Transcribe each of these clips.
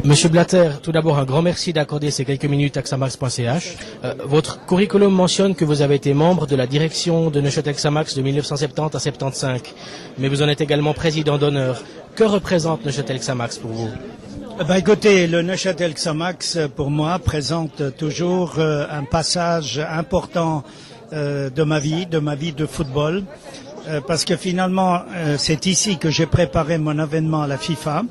Monsieur Blatter, tout d'abord un grand merci d'accorder ces quelques minutes à Xamax.ch. Votre curriculum mentionne que vous avez été membre de la direction de Neuchâtel Xamax de 1970 à 75, mais vous en êtes également président d'honneur. Que représente Neuchâtel Xamax pour vous? Écoutez, le Neuchâtel Xamax pour moi présente toujours un passage important de ma vie de football, parce que finalement c'est ici que j'ai préparé mon avènement à la FIFA.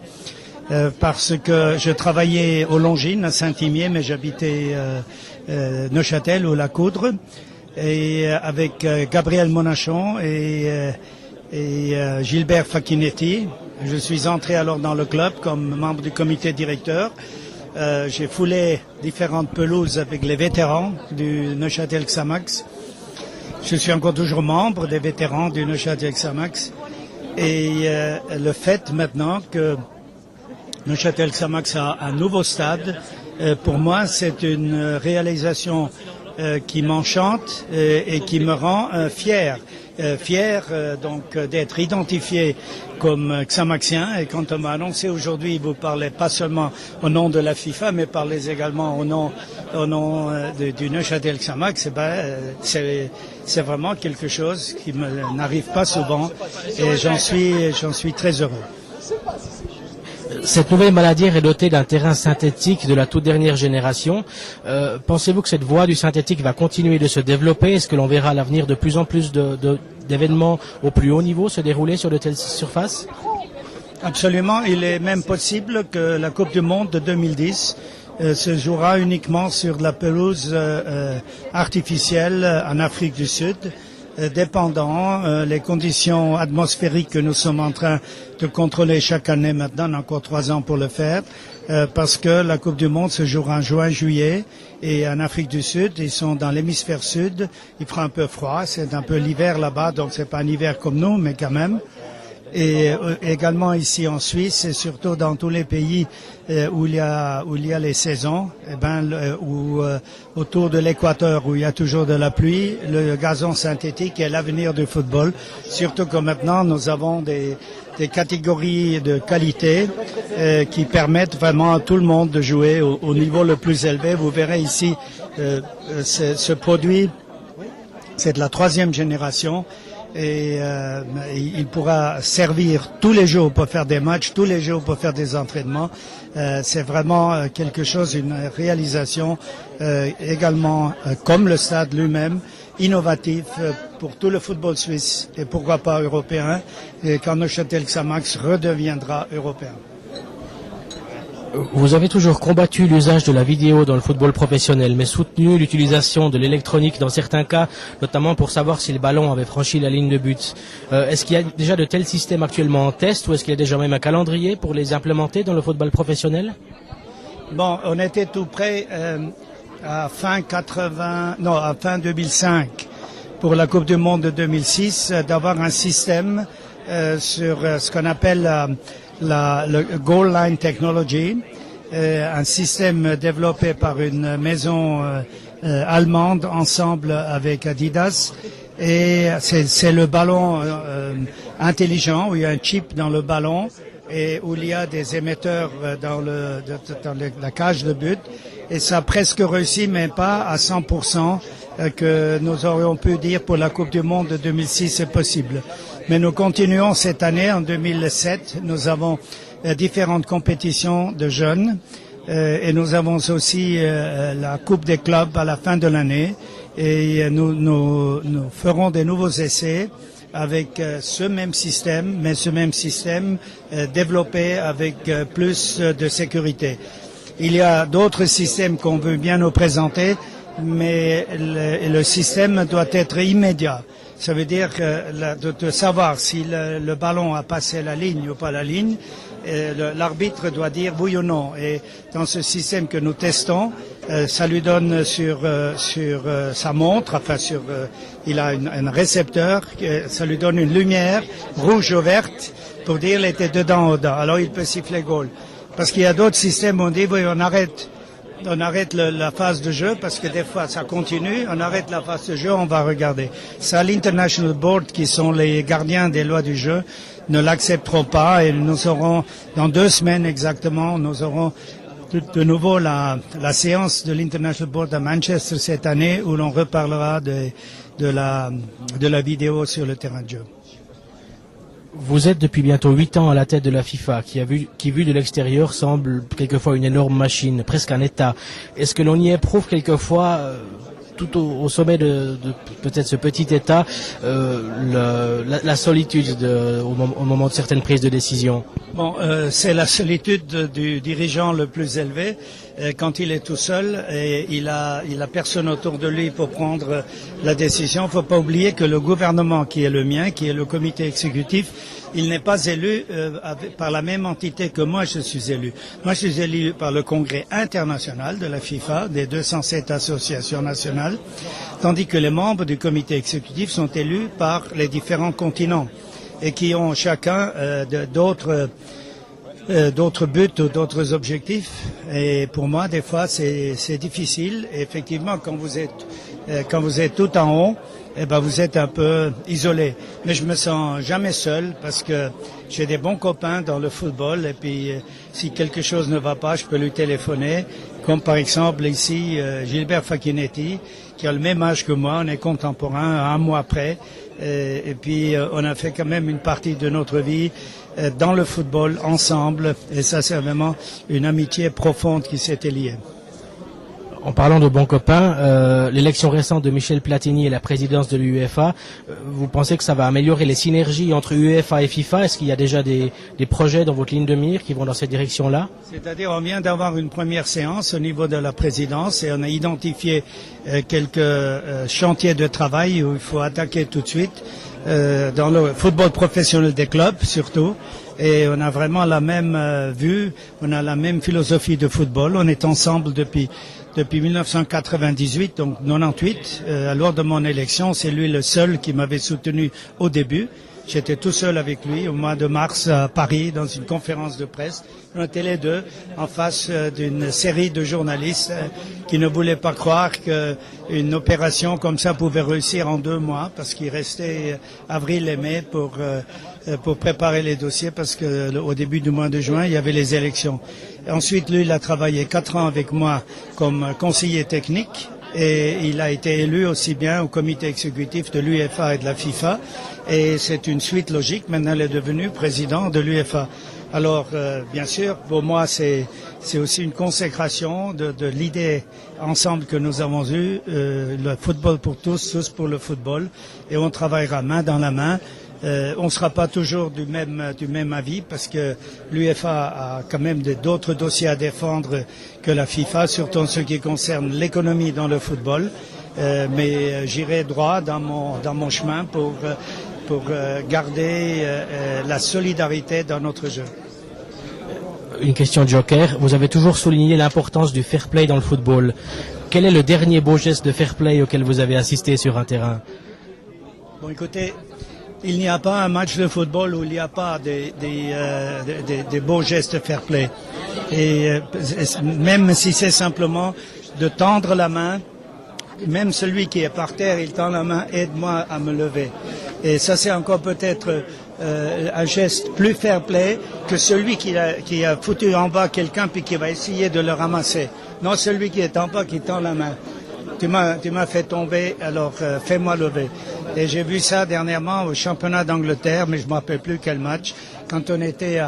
Parce que je travaillais au Longines, à Saint-Imier, mais j'habitais Neuchâtel ou La Coudre, et avec Gabriel Monachon et Gilbert Facchinetti. Je suis entré alors dans le club comme membre du comité directeur. J'ai foulé différentes pelouses avec les vétérans du Neuchâtel Xamax. Je suis encore toujours membre des vétérans du Neuchâtel Xamax. Et le fait maintenant que Neuchâtel Xamax a un nouveau stade, pour moi c'est une réalisation qui m'enchante et qui me rend fier. Donc d'être identifié comme Xamaxien, et quand on m'a annoncé aujourd'hui, vous parlez pas seulement au nom de la FIFA, mais parlez également au nom du Neuchâtel Xamax, c'est vraiment quelque chose qui n'arrive pas souvent, et j'en suis très heureux. Cette nouvelle maladière est dotée d'un terrain synthétique de la toute dernière génération. Pensez-vous que cette voie du synthétique va continuer de se développer? Est-ce que l'on verra à l'avenir de plus en plus d'événements au plus haut niveau se dérouler sur de telles surfaces? Absolument. Il est même possible que la Coupe du Monde de 2010 se jouera uniquement sur de la pelouse artificielle en Afrique du Sud, dépendant les conditions atmosphériques que nous sommes en train de contrôler chaque année maintenant, on a encore 3 ans pour le faire, parce que la Coupe du Monde se jouera en juin-juillet, et en Afrique du Sud, ils sont dans l'hémisphère sud, il fera un peu froid, c'est un peu l'hiver là-bas, donc c'est pas un hiver comme nous, mais quand même. Et également ici en Suisse, et surtout dans tous les pays où il y a les saisons, autour de l'équateur où il y a toujours de la pluie, le gazon synthétique est l'avenir du football. Surtout que maintenant nous avons des catégories de qualité qui permettent vraiment à tout le monde de jouer au niveau le plus élevé. Vous verrez ici ce produit, c'est de la 3e génération. Et il pourra servir tous les jours pour faire des matchs, tous les jours pour faire des entraînements. C'est vraiment quelque chose, une réalisation également, comme le stade lui-même, innovatif pour tout le football suisse et pourquoi pas européen, et quand Neuchâtel Xamax redeviendra européen. Vous avez toujours combattu l'usage de la vidéo dans le football professionnel, mais soutenu l'utilisation de l'électronique dans certains cas, notamment pour savoir si le ballon avait franchi la ligne de but. Est-ce qu'il y a déjà de tels systèmes actuellement en test, ou est-ce qu'il y a déjà même un calendrier pour les implémenter dans le football professionnel? Bon, on était tout près à fin 2005 pour la Coupe du Monde de 2006 d'avoir un système sur ce qu'on appelle le Goal Line Technology, un système développé par une maison allemande ensemble avec Adidas, et c'est le ballon intelligent où il y a un chip dans le ballon et où il y a des émetteurs dans la cage de but, et ça a presque réussi, mais pas à 100% que nous aurions pu dire pour la Coupe du Monde de 2006 c'est possible. Mais nous continuons cette année, en 2007, nous avons différentes compétitions de jeunes, et nous avons aussi la Coupe des clubs à la fin de l'année, et nous ferons des nouveaux essais avec ce même système, mais ce même système développé avec plus de sécurité. Il y a d'autres systèmes qu'on veut bien nous présenter, mais le système doit être immédiat. Ça veut dire de savoir si le ballon a passé la ligne ou pas la ligne. L'arbitre doit dire oui ou non. Et dans ce système que nous testons, ça lui donne sur sa montre, il a un récepteur, ça lui donne une lumière rouge ou verte pour dire il était dedans ou dedans. Alors il peut siffler goal. Parce qu'il y a d'autres systèmes où on dit oui, on arrête on arrête la phase de jeu parce que des fois ça continue, on arrête la phase de jeu, on va regarder. Ça, l'International Board, qui sont les gardiens des lois du jeu, ne l'accepteront pas et nous aurons, dans 2 semaines exactement, nous aurons de nouveau la séance de l'International Board à Manchester cette année où l'on reparlera de la vidéo sur le terrain de jeu. Vous êtes depuis bientôt 8 ans à la tête de la FIFA, qui vu de l'extérieur semble quelquefois une énorme machine, presque un État. Est-ce que l'on y éprouve quelquefois, tout au sommet de peut-être ce petit État, la solitude au moment de certaines prises de décision? Bon, c'est la solitude du dirigeant le plus élevé quand il est tout seul et il a personne autour de lui pour prendre la décision. Il ne faut pas oublier que le gouvernement qui est le mien, qui est le comité exécutif, il n'est pas élu par la même entité que moi je suis élu. Moi je suis élu par le congrès international de la FIFA, des 207 associations nationales, tandis que les membres du comité exécutif sont élus par les différents continents et qui ont chacun d'autres buts ou d'autres objectifs. Et pour moi, des fois, c'est difficile. Et effectivement, quand vous êtes tout en haut, eh ben, vous êtes un peu isolé. Mais je me sens jamais seul parce que j'ai des bons copains dans le football. Et puis, si quelque chose ne va pas, je peux lui téléphoner. Comme par exemple ici, Gilbert Facchinetti, qui a le même âge que moi. On est contemporains, un mois après. Et puis, on a fait quand même une partie de notre vie dans le football ensemble. Et ça, c'est vraiment une amitié profonde qui s'était liée. En parlant de bons copains, l'élection récente de Michel Platini et la présidence de l'UEFA, vous pensez que ça va améliorer les synergies entre UEFA et FIFA? Est-ce qu'il y a déjà des projets dans votre ligne de mire qui vont dans cette direction-là? C'est-à-dire, on vient d'avoir une première séance au niveau de la présidence et on a identifié quelques chantiers de travail où il faut attaquer tout de suite, dans le football professionnel des clubs surtout. Et on a vraiment la même vue, on a la même philosophie de football. On est ensemble depuis 1998, donc 98. Lors de mon élection, c'est lui le seul qui m'avait soutenu au début. J'étais tout seul avec lui au mois de mars à Paris dans une conférence de presse. On était les deux en face d'une série de journalistes qui ne voulaient pas croire qu'une opération comme ça pouvait réussir en 2 mois parce qu'il restait avril et mai pour préparer les dossiers parce que au début du mois de juin, il y avait les élections. Et ensuite, lui, il a travaillé 4 ans avec moi comme conseiller technique. Et il a été élu aussi bien au comité exécutif de l'UEFA et de la FIFA. Et c'est une suite logique. Maintenant, il est devenu président de l'UEFA. Alors, bien sûr, pour moi, c'est aussi une consécration de l'idée ensemble que nous avons eue, le football pour tous, tous pour le football. Et on travaillera main dans la main. On ne sera pas toujours du même avis parce que l'UEFA a quand même d'autres dossiers à défendre que la FIFA, surtout en ce qui concerne l'économie dans le football. Mais j'irai droit dans mon chemin pour garder la solidarité dans notre jeu. Une question joker. Vous avez toujours souligné l'importance du fair play dans le football. Quel est le dernier beau geste de fair play auquel vous avez assisté sur un terrain? Bon, écoutez, il n'y a pas un match de football où il n'y a pas des beaux gestes de fair play. Et même si c'est simplement de tendre la main, même celui qui est par terre, il tend la main, aide-moi à me lever. Et ça, c'est encore peut-être un geste plus fair play que celui qui a foutu en bas quelqu'un puis qui va essayer de le ramasser. Non, celui qui est en bas qui tend la main. Tu m'as fait tomber, alors fais-moi lever. Et j'ai vu ça dernièrement au championnat d'Angleterre, mais je ne me rappelle plus quel match, quand on était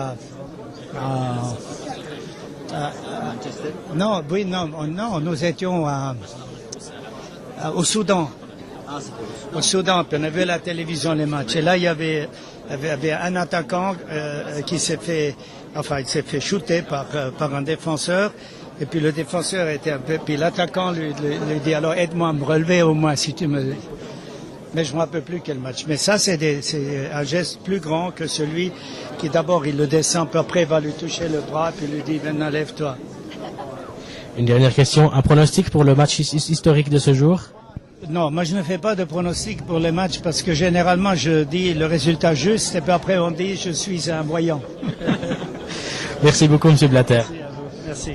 non, nous étions au Soudan. Au Soudan, puis on avait la télévision les matchs. Et là, il y avait un attaquant qui s'est fait shooter par un défenseur. Et puis le défenseur était un peu... Puis l'attaquant lui dit, alors aide-moi à me relever au moins si tu me... Mais je ne me rappelle plus quel match. Mais ça, c'est un geste plus grand que celui qui d'abord il le descend, puis après il va lui toucher le bras, puis lui dit, maintenant lève-toi. Une dernière question. Un pronostic pour le match historique de ce jour? Non, moi je ne fais pas de pronostic pour les matchs parce que généralement je dis le résultat juste et puis après on dit je suis un voyant. Merci beaucoup, M. Blatter. Merci à vous. Merci.